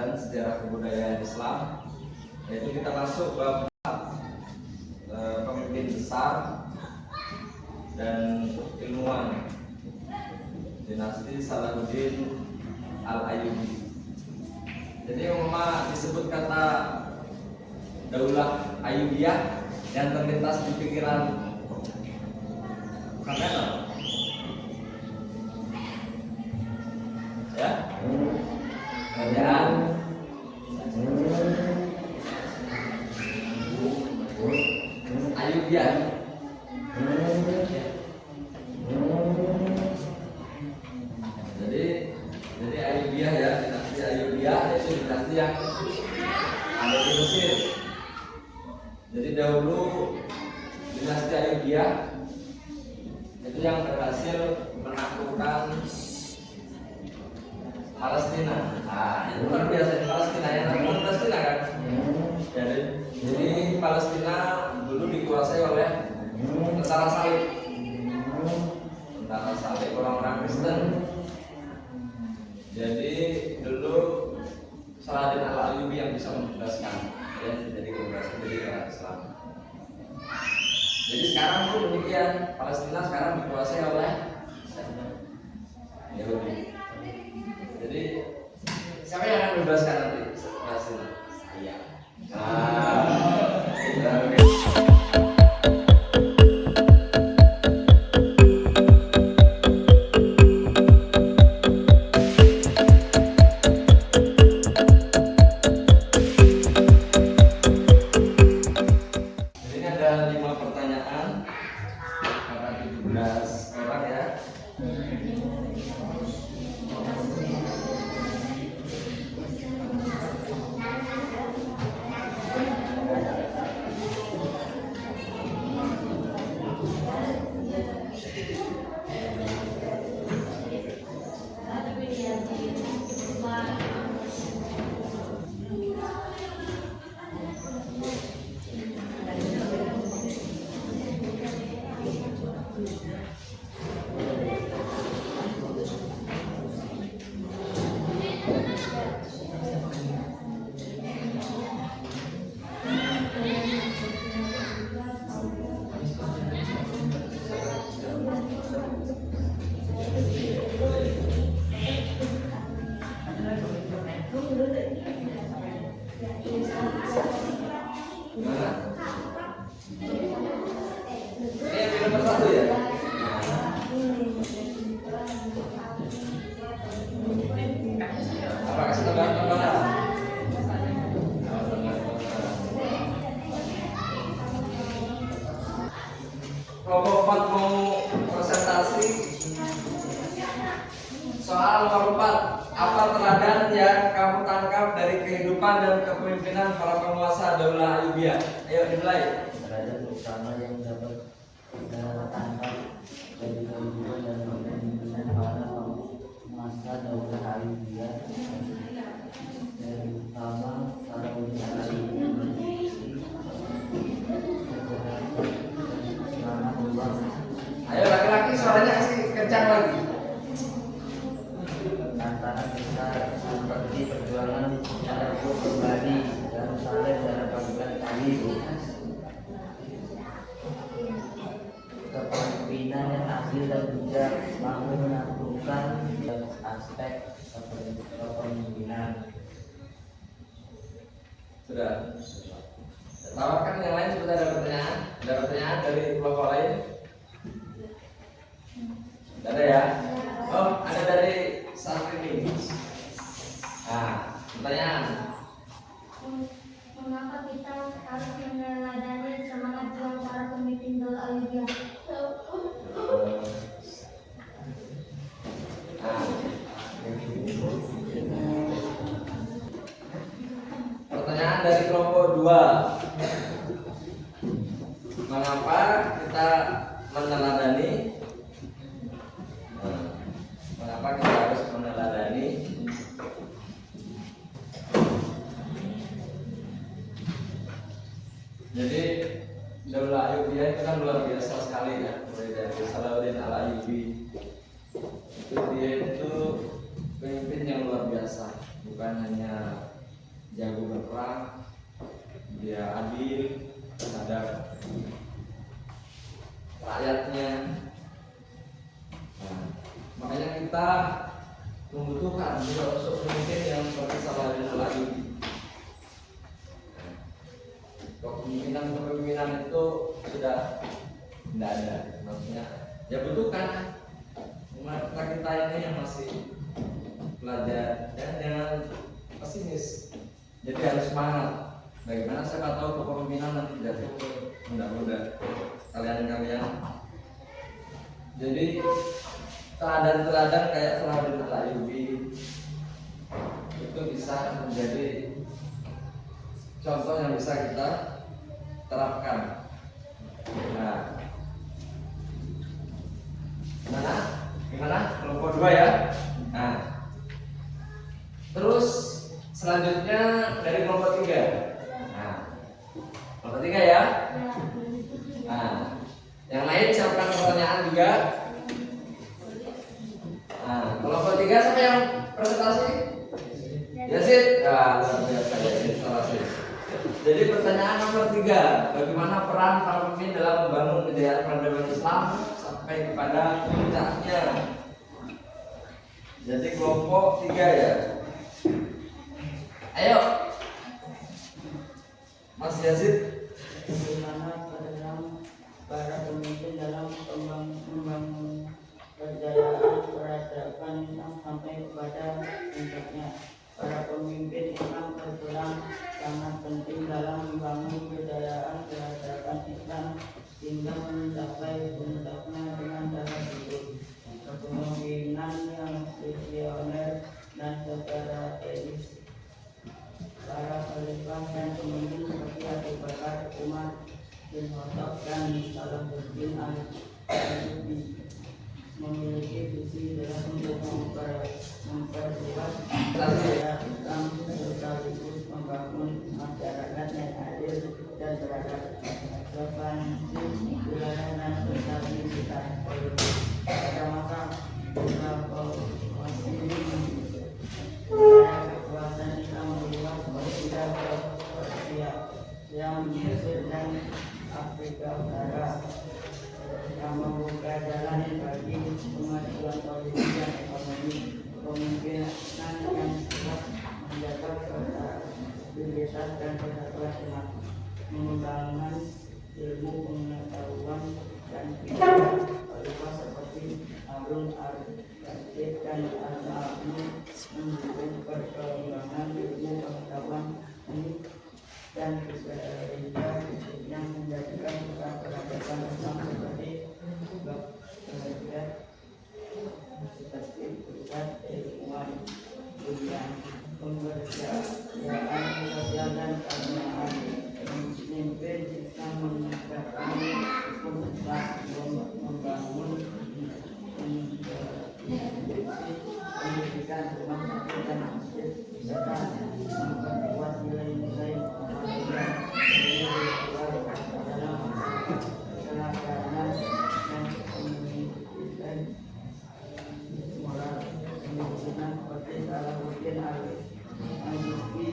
pelajaran sejarah kebudayaan Islam, yaitu kita masuk bab pemimpin besar dan ilmuwan dinasti Salahuddin Al-Ayyubi. Jadi umpama disebut kata Daulah Ayyubiyah yang terlintas di pikiran sampai apa? Ya, kerajaan Ayyubiyah. Jadi Ayyubiyah ya, dinasti Ayyubiyah itu dinasti yang ada di Mesir. Jadi dahulu dinasti Ayyubiyah itu yang berhasil menaklukkan Palestina. Nah, itu luar biasa di Palestina ya, namun Palestina kan. Jadi Palestina dulu dikuasai oleh tentara salib. Tentara salib orang-orang Kristen. Jadi dulu Salahuddin Al-Ayyubi yang bisa membebaskan, ya, jadi kebebasan dari orang Islam. Jadi sekarang pun demikian, Palestina sekarang dikuasai oleh Yahudi. Jadi siapa yang akan membebaskan nanti Palestina? Saya. Kelompok 4 mau presentasi soal nomor 4. Apa teladan yang kamu tangkap dari kehidupan dan kepemimpinan para penguasa Daulah Ayyubiyah? Ayo dimulai. Teladan utama yang dapat kita tangkap dari kehidupan dan kepemimpinan para penguasa Daulah Ayyubiyah, yang utama Salahuddin Al-Ayyubi. Ayo laki-laki suaranya kasih kencang lagi. Tantangan besar seperti perjuangan merebut kembali Yerusalem dan pasukan Salib, kepemimpinan yang adil dan bijak mampu menaklukkan aspek kepemimpinan. Sudah. Tawarkan yang lain sebentar, ada pertanyaan? Ada pertanyaan dari kelompok lain? Ada ya? Oh, ada dari santri ini. Nah, pertanyaan. Mengapa kita harus meneladani semangat juang para pemimpin Daulah Ayyubiyah? Pertanyaan dari kelompok 2. Mengapa kita meneladani? Mengapa kita harus meneladani Jadi Daulah Ayyubiyah itu kan luar biasa sekali ya, mulai dari Salahuddin Al-Ayyubi. Dia itu pemimpin yang luar biasa, bukan hanya jago berperang, dia adil terhadap rakyatnya. Nah, makanya kita membutuhkan sosok pemimpin yang seperti Saladin Al-Ayyubi. Kepemimpinan itu sudah tidak ada, maksudnya ya butuhkan kita ini yang masih belajar dan jangan pesimis, jadi harus semangat. Bagaimana siapa tahu kepemimpinan nanti jatuh mudah-mudahan kalian. Jadi teladan-teladan kayak Saladin Al-Ayyubi itu bisa menjadi contoh yang bisa kita terapkan. Nah, gimana? Kelompok 2 ya. Nah, terus selanjutnya dari kelompok 3. Nah, kelompok 3 ya. Nah, yang lain siapkan pertanyaan juga. Nah, kelompok 3 siapa yang presentasi? Yasid. Luar biasa Yasid. Jadi pertanyaan nomor 3, bagaimana peran para pemimpin dalam membangun kejayaan peradaban Islam sampai kepada puncaknya? Jadi kelompok 3 ya. Ayo, Mas Yazid. Bagaimana peran para pemimpin dalam membangun kejayaan peradaban Islam sampai kepada puncaknya? Para pemimpin Islam berperan sangat penting dalam membangun kejayaan peradaban Islam hingga mencapai puncaknya dengan cara berikut: kepemimpinan yang visioner dan secara etis. Para khalifah dan pemimpin seperti Abu Bakar, Umar bin Khattab dan Salahuddin Al-Ayyubi memiliki visi jelas untuk memperluas kejayaan Islam sekaligus membangun masyarakat yang adil dan beradab, ekspansi wilayah dan stabilitas politik. Pada masa reformasi kekuasaan Islam meluas tidak ke Persia, yang Mesir dan Afrika Utara, yang membuka jalan bagi kemajuan politik dan ekonomi. Kepemimpinan yang kuat menjaga stabilitas dan persatuan umat, mengembangkan ilmu pengetahuan dan pikiran. Khalifah seperti Harun al-Rashid dan Al-Ma'mun mendukung perkembangan ilmu pengetahuan ini dan kebudayaan yang menjadikan pusat peradaban Islam seperti pusat ilmuwan dunia, pemberdayaan sosial dan keagamaan. Pemimpin Islam menegakkan hukum Islam, membangun pendidikan, rumah sakit dan masjid, serta memperkuat nilai-nilai kemanusiaan dalam masyarakat. Keteladanan dan pemimpinan moral pemimpinan seperti Salahuddin Al-Ayyubi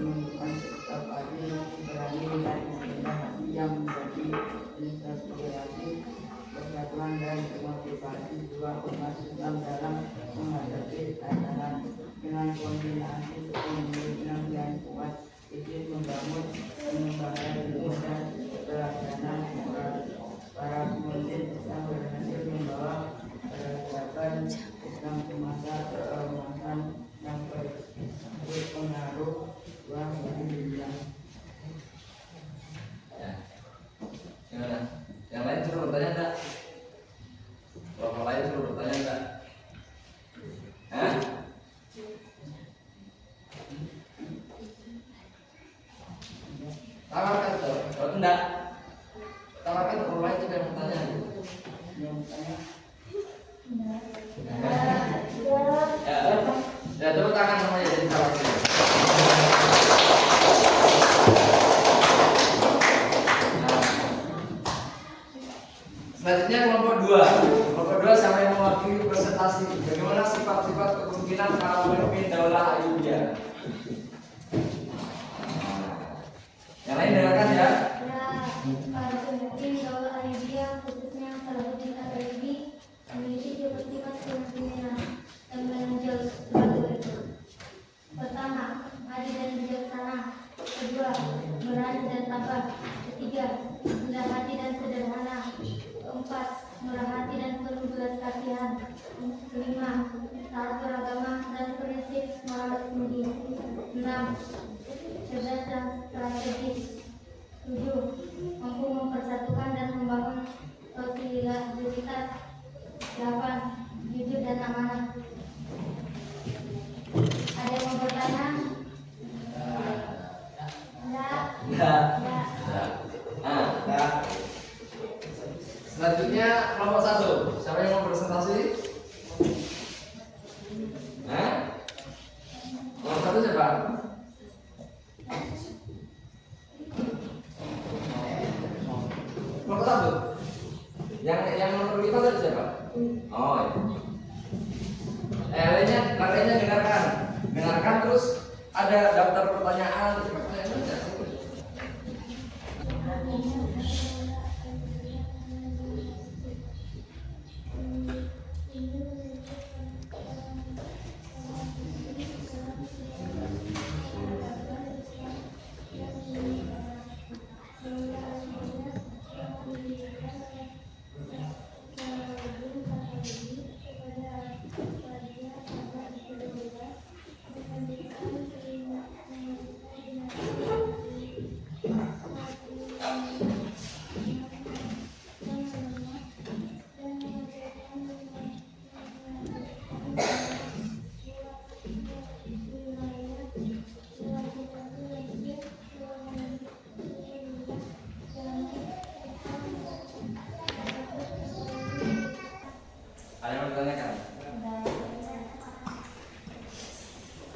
menunjukkan sikap adil, berani dan rendah hati yang menjadi inspirasi persatuan dan motivasi dua umat Islam dalam menghadapi tantangan. Dengan kombinasi kepemimpinan yang kuat, itu membangun pengembangan ilmu dan keteladanan moral. Para pemimpin Islam berhasil membawa peradaban Islam ke masa keemasan yang berpengaruh luas bagi dunia. Gimana? Yang lain suruh bertanya enggak? Kelompok lain suruh bertanya enggak? Hah? Tawarkan tuh, kalau enggak tawarkan kelompok lain juga yang bertanya. Yang bertanya Ya, tepuk tangan semuanya jadi tawarkan. Selanjutnya kelompok 2. Kelompok 2 siapa yang mewakili presentasi bagaimana sifat-sifat kepemimpinan para pemimpin Daulah Ayyubiyah. 4. Murah hati dan penuh belas kasihan. 5. Taat beragama dan prinsip moral tinggi. 6. Cerdas dan strategis. 7. Mampu mempersatukan dan membangun solidaritas. 8. Jujur dan amanah. Ada yang mau bertanya? Enggak. Enggak. Enggak. Nah, selanjutnya kelompok 1. Siapa yang mau presentasi? Kelompok 1 siapa? Kelompok 1. Yang nomor 5 tadi siapa? Oh, iya. Lainnya dengarkan. Dengarkan terus ada daftar pertanyaan. Ada yang mau ditanyakan?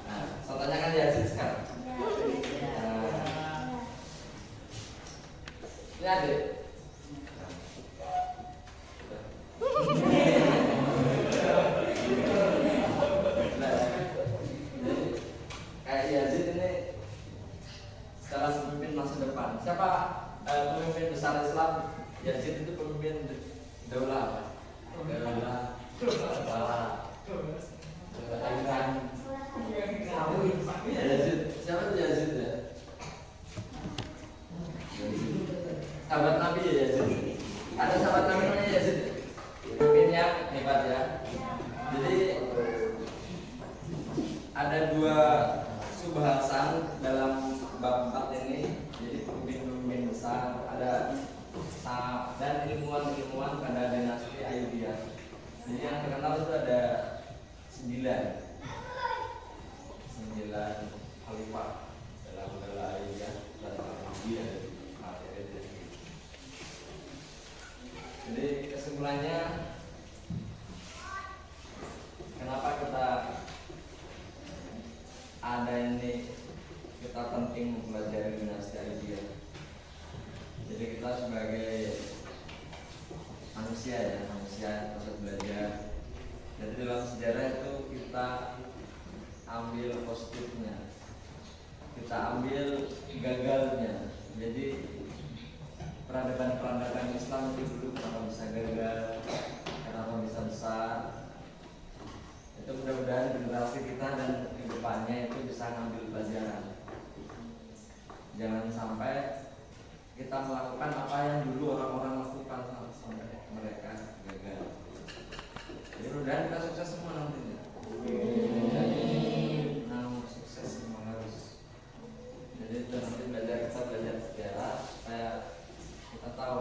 Nah, saya tanyakan Yazid sekarang. Ini adik. Kayak Yazid ini secara pemimpin masa depan. Siapa pemimpin besar Islam? Yazid itu pemimpin daulah apa? Yazid. Siapa itu Yazid ya? Sahabat Nabi ya Yazid. Ada sahabat Nabi namanya Yazid. Pemimpin yang hebat ya. Jadi ada dua subhasan dalam bab 4 ini. Jadi pemimpin besar ada dan ilmuwan pada dinasti Ayyubiyah. Jadi yang terkenal itu ada 9 khalifah dalam daulah Ayyubiyah dan Ayyubiyah. Jadi kesimpulannya, kenapa kita ada ini, kita penting mempelajari dinasti Ayyubiyah. Jadi kita sebagai manusia harus belajar. Jadi dalam sejarah itu kita ambil positifnya, kita ambil gagalnya. Jadi peradaban Islam itu dulu kenapa bisa gagal, kenapa bisa besar. Itu mudah-mudahan generasi kita dan kedepannya itu bisa ngambil pelajaran. Jangan sampai kita melakukan apa yang dulu orang-orang lakukan sampai mereka gagal. Jadi mudah-mudahan kita sukses semua nantinya. Sukses semua harus. Jadi nanti kita belajar sejarah supaya kita tahu